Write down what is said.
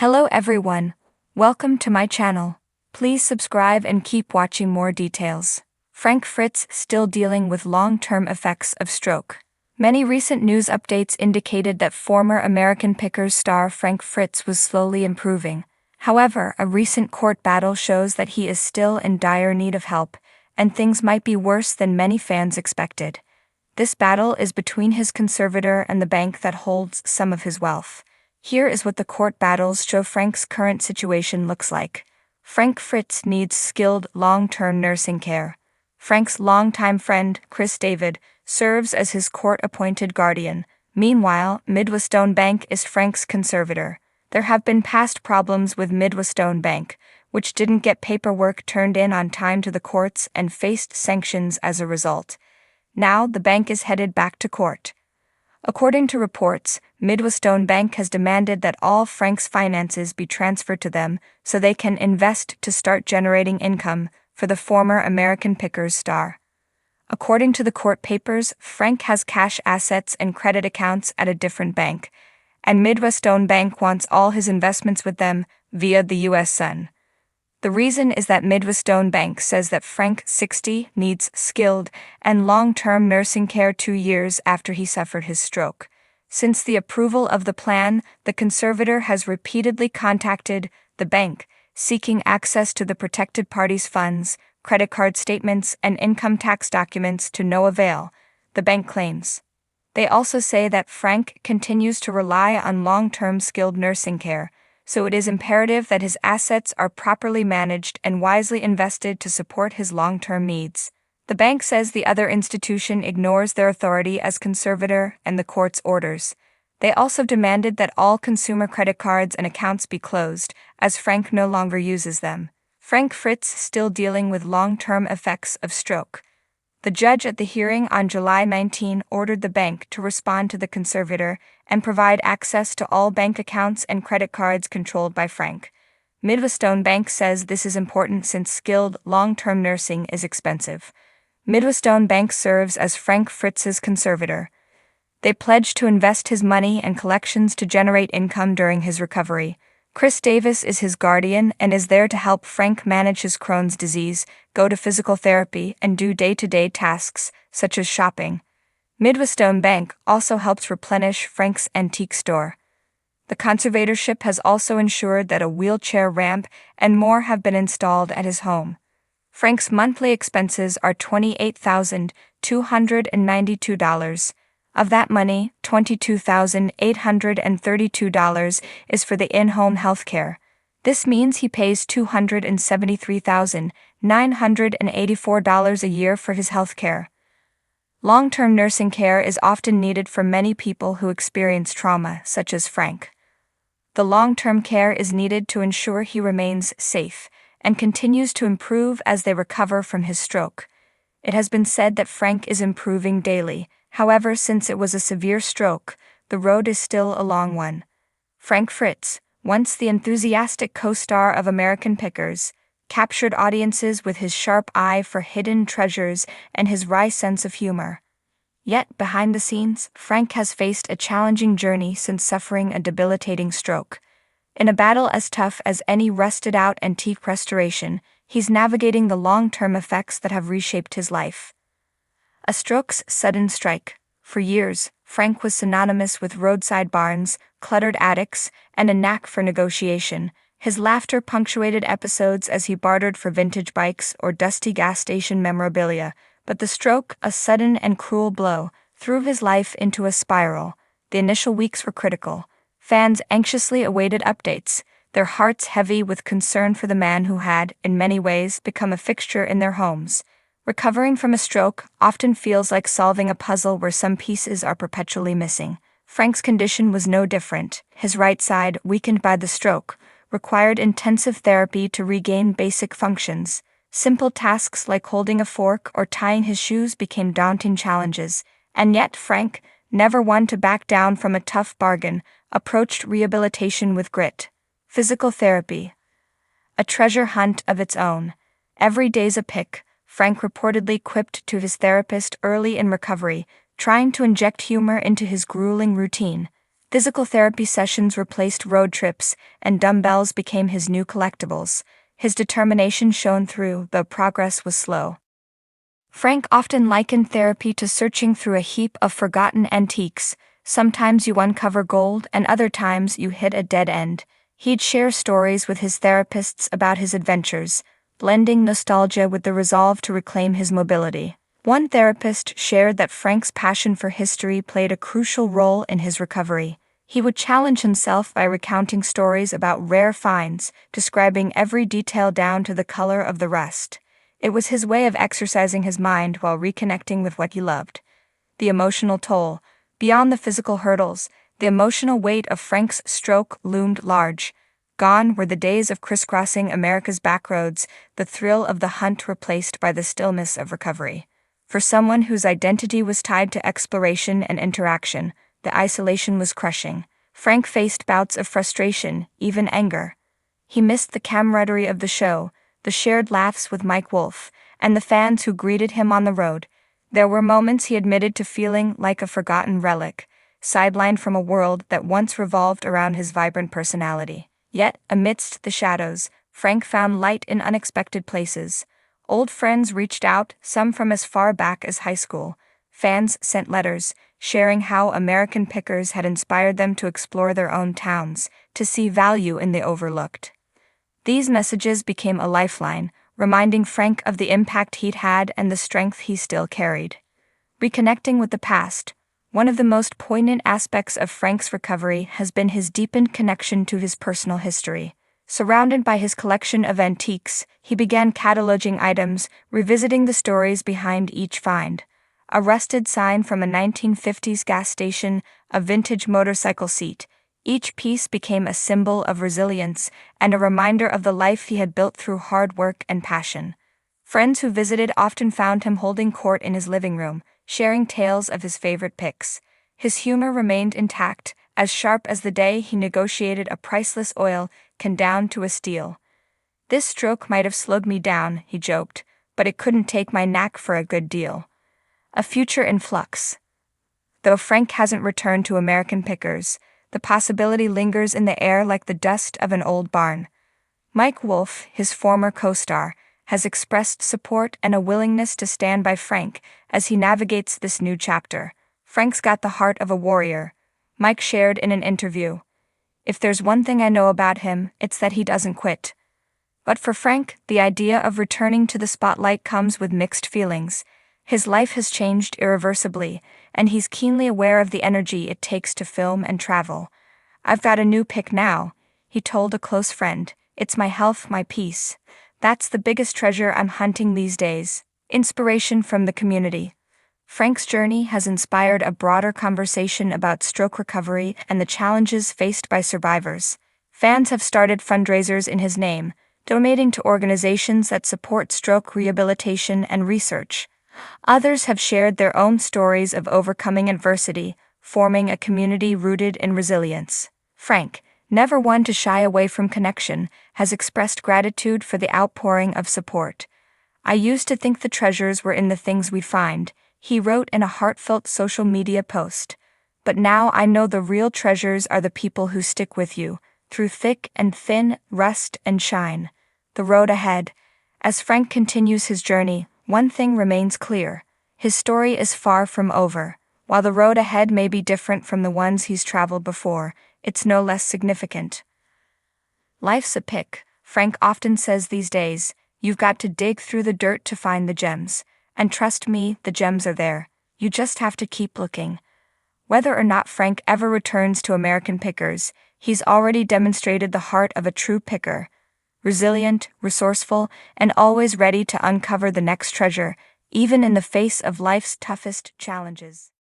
Hello everyone, welcome to my channel. Please subscribe and keep watching more details. Fritz still dealing with long-term effects of stroke. Many recent news updates indicated that former American Pickers star Fritz was slowly improving. However, a recent court battle shows that he is still in dire need of help, and things might be worse than many fans expected. This battle is between his conservator and the bank that holds some of his wealth. Here is what the court battles show Frank's current situation looks like. Fritz needs skilled long-term nursing care. Frank's longtime friend, Chris David, serves as his court-appointed guardian. Meanwhile, Midwestone Bank is Frank's conservator. There have been past problems with Midwestone Bank, which didn't get paperwork turned in on time to the courts and faced sanctions as a result. Now the bank is headed back to court. According to reports, Midwestone Bank has demanded that all Frank's finances be transferred to them so they can invest to start generating income for the former American Pickers star. According to the court papers, Frank has cash assets and credit accounts at a different bank, and Midwestone Bank wants all his investments with them via the U.S. Sun. The reason is that Midwestone Bank says that Frank, 60, needs skilled and long-term nursing care 2 years after he suffered his stroke. Since the approval of the plan, the conservator has repeatedly contacted the bank, seeking access to the protected party's funds, credit card statements, and income tax documents to no avail, the bank claims. They also say that Frank continues to rely on long-term skilled nursing care, so it is imperative that his assets are properly managed and wisely invested to support his long-term needs. The bank says the other institution ignores their authority as conservator and the court's orders. They also demanded that all consumer credit cards and accounts be closed, as Frank no longer uses them. Fritz still dealing with long-term effects of stroke. The judge at the hearing on July 19 ordered the bank to respond to the conservator and provide access to all bank accounts and credit cards controlled by Frank. Midwestone Bank says this is important since skilled, long-term nursing is expensive. Midwestone Bank serves as Fritz's conservator. They pledge to invest his money and collections to generate income during his recovery. Chris Davis is his guardian and is there to help Frank manage his Crohn's disease, go to physical therapy, and do day-to-day tasks, such as shopping. Midwestone Bank also helps replenish Frank's antique store. The conservatorship has also ensured that a wheelchair ramp and more have been installed at his home. Frank's monthly expenses are $28,292. Of that money, $22,832 is for the in-home health care. This means he pays $273,984 a year for his health care. Long-term nursing care is often needed for many people who experience trauma, such as Frank. The long-term care is needed to ensure he remains safe and continues to improve as they recover from his stroke. It has been said that Frank is improving daily. However, since it was a severe stroke, the road is still a long one. Fritz, once the enthusiastic co-star of American Pickers, captured audiences with his sharp eye for hidden treasures and his wry sense of humor. Yet, behind the scenes, Frank has faced a challenging journey since suffering a debilitating stroke. In a battle as tough as any rusted-out antique restoration, he's navigating the long-term effects that have reshaped his life. A stroke's sudden strike. For years, Frank was synonymous with roadside barns, cluttered attics, and a knack for negotiation. His laughter punctuated episodes as he bartered for vintage bikes or dusty gas station memorabilia. But the stroke, a sudden and cruel blow, threw his life into a spiral. The initial weeks were critical. Fans anxiously awaited updates, their hearts heavy with concern for the man who had, in many ways, become a fixture in their homes. Recovering from a stroke often feels like solving a puzzle where some pieces are perpetually missing. Frank's condition was no different. His right side, weakened by the stroke, required intensive therapy to regain basic functions. Simple tasks like holding a fork or tying his shoes became daunting challenges, and yet Frank, never one to back down from a tough bargain, approached rehabilitation with grit. Physical therapy, a treasure hunt of its own. Every day's a pick, Frank reportedly quipped to his therapist early in recovery, trying to inject humor into his grueling routine. Physical therapy sessions replaced road trips, and dumbbells became his new collectibles. His determination shone through, though progress was slow. Frank often likened therapy to searching through a heap of forgotten antiques. Sometimes you uncover gold, and other times you hit a dead end. He'd share stories with his therapists about his adventures, blending nostalgia with the resolve to reclaim his mobility. One therapist shared that Frank's passion for history played a crucial role in his recovery. He would challenge himself by recounting stories about rare finds, describing every detail down to the color of the rust. It was his way of exercising his mind while reconnecting with what he loved. The emotional toll. Beyond the physical hurdles, the emotional weight of Frank's stroke loomed large. Gone were the days of crisscrossing America's backroads, the thrill of the hunt replaced by the stillness of recovery. For someone whose identity was tied to exploration and interaction, the isolation was crushing. Frank faced bouts of frustration, even anger. He missed the camaraderie of the show, the shared laughs with Mike Wolfe, and the fans who greeted him on the road. There were moments he admitted to feeling like a forgotten relic, sidelined from a world that once revolved around his vibrant personality. Yet, amidst the shadows, Frank found light in unexpected places. Old friends reached out, some from as far back as high school. Fans sent letters, sharing how American pickers had inspired them to explore their own towns, to see value in the overlooked. These messages became a lifeline, reminding Frank of the impact he'd had and the strength he still carried. Reconnecting with the past. One of the most poignant aspects of Frank's recovery has been his deepened connection to his personal history. Surrounded by his collection of antiques, he began cataloging items, revisiting the stories behind each find. A rusted sign from a 1950s gas station, a vintage motorcycle seat. Each piece became a symbol of resilience and a reminder of the life he had built through hard work and passion. Friends who visited often found him holding court in his living room, sharing tales of his favorite picks. His humor remained intact, as sharp as the day he negotiated a priceless oil can down to a steal. "This stroke might have slowed me down," he joked, "but it couldn't take my knack for a good deal." A future in flux. Though Frank hasn't returned to American pickers, the possibility lingers in the air like the dust of an old barn. Mike Wolfe, his former co-star, has expressed support and a willingness to stand by Frank as he navigates this new chapter. "Frank's got the heart of a warrior," Mike shared in an interview. "If there's one thing I know about him, it's that he doesn't quit." But for Frank, the idea of returning to the spotlight comes with mixed feelings. His life has changed irreversibly, and he's keenly aware of the energy it takes to film and travel. "I've got a new pick now," he told a close friend. "It's my health, my peace. That's the biggest treasure I'm hunting these days." Inspiration from the community. Frank's journey has inspired a broader conversation about stroke recovery and the challenges faced by survivors. Fans have started fundraisers in his name, donating to organizations that support stroke rehabilitation and research. Others have shared their own stories of overcoming adversity, forming a community rooted in resilience. Frank, never one to shy away from connection, has expressed gratitude for the outpouring of support. "I used to think the treasures were in the things we'd find," he wrote in a heartfelt social media post. "But now I know the real treasures are the people who stick with you, through thick and thin, rust and shine." The road ahead. As Frank continues his journey, one thing remains clear. His story is far from over. While the road ahead may be different from the ones he's traveled before, it's no less significant. "Life's a pick," Frank often says these days. "You've got to dig through the dirt to find the gems. And trust me, the gems are there. You just have to keep looking." Whether or not Frank ever returns to American pickers, he's already demonstrated the heart of a true picker. Resilient, resourceful, and always ready to uncover the next treasure, even in the face of life's toughest challenges.